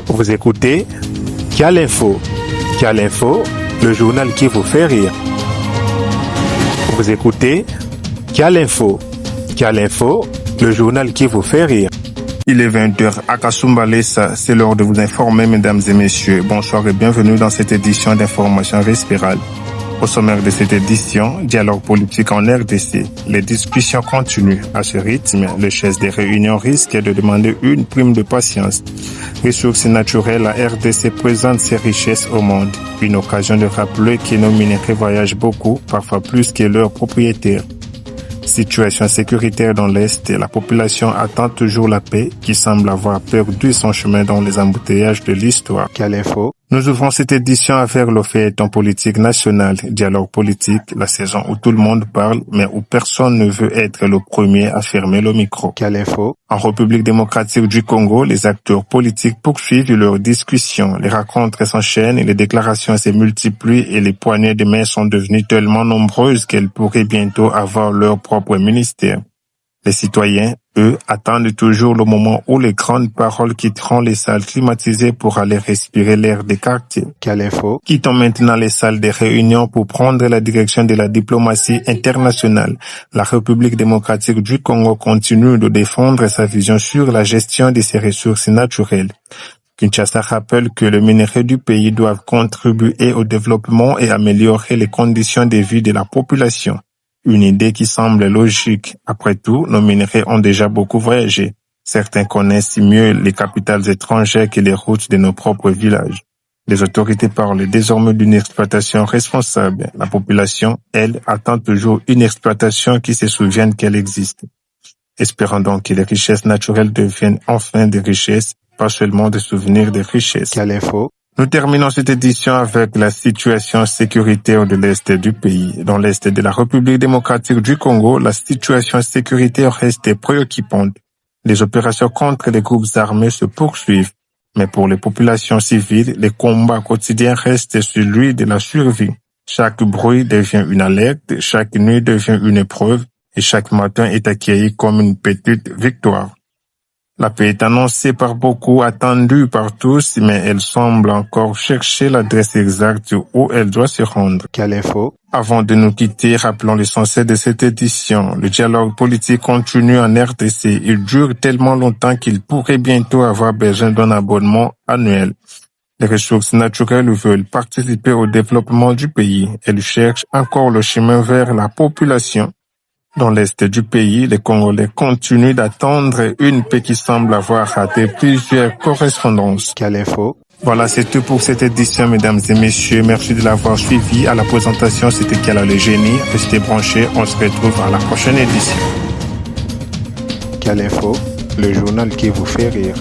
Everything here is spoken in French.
Vous écoutez Kial Info. Kial Info, le journal qui vous fait rire. Vous écoutez Kial Info. Kial Info, le journal qui vous fait rire. Il est 20h à Kasumbalesa, c'est l'heure de vous informer, mesdames et messieurs. Bonsoir et bienvenue dans cette édition d'information respirale. Au sommaire de cette édition, dialogue politique en RDC. Les discussions continuent. À ce rythme, le chef des réunions risque de demander une prime de patience. Ressources naturelles, la RDC présente ses richesses au monde. Une occasion de rappeler que nos minéraux voyagent beaucoup, parfois plus que leurs propriétaires. Situation sécuritaire dans l'Est, la population attend toujours la paix qui semble avoir perdu son chemin dans les embouteillages de l'histoire. Kial Info. Nous ouvrons cette édition avec le feuilleton politique national, dialogue politique, la saison où tout le monde parle, mais où personne ne veut être le premier à fermer le micro. Kial Info. En République démocratique du Congo, les acteurs politiques poursuivent leurs discussions. Les rencontres s'enchaînent, les déclarations se multiplient et les poignées de main sont devenues tellement nombreuses qu'elles pourraient bientôt avoir leur propre ministère. Les citoyens, eux, attendent toujours le moment où les grandes paroles quitteront les salles climatisées pour aller respirer l'air des quartiers. Kial Info. Quittons maintenant les salles de réunion pour prendre la direction de la diplomatie internationale. La République démocratique du Congo continue de défendre sa vision sur la gestion de ses ressources naturelles. Kinshasa rappelle que les minéraux du pays doivent contribuer au développement et améliorer les conditions de vie de la population. Une idée qui semble logique. Après tout, nos minéraux ont déjà beaucoup voyagé. Certains connaissent mieux les capitales étrangères que les routes de nos propres villages. Les autorités parlent désormais d'une exploitation responsable. La population, elle, attend toujours une exploitation qui se souvienne qu'elle existe. Espérons donc que les richesses naturelles deviennent enfin des richesses, pas seulement des souvenirs de richesses. Kial Info. Nous terminons cette édition avec la situation sécuritaire de l'Est du pays. Dans l'Est de la République démocratique du Congo, la situation sécuritaire reste préoccupante. Les opérations contre les groupes armés se poursuivent. Mais pour les populations civiles, les combats quotidiens restent celui de la survie. Chaque bruit devient une alerte, chaque nuit devient une épreuve et chaque matin est accueilli comme une petite victoire. La paix est annoncée par beaucoup, attendue par tous, mais elle semble encore chercher l'adresse exacte où elle doit se rendre. Kial Info. Avant de nous quitter, rappelons l'essentiel de cette édition. Le dialogue politique continue en RDC. Il dure tellement longtemps qu'il pourrait bientôt avoir besoin d'un abonnement annuel. Les ressources naturelles veulent participer au développement du pays. Elles cherchent encore le chemin vers la population. Dans l'Est du pays, les Congolais continuent d'attendre une paix qui semble avoir raté plusieurs correspondances. Kial Info. Voilà, c'est tout pour cette édition, mesdames et messieurs. Merci de l'avoir suivi. À la présentation, c'était Kial le génie. Restez branchés, on se retrouve à la prochaine édition. Kial Info, le journal qui vous fait rire.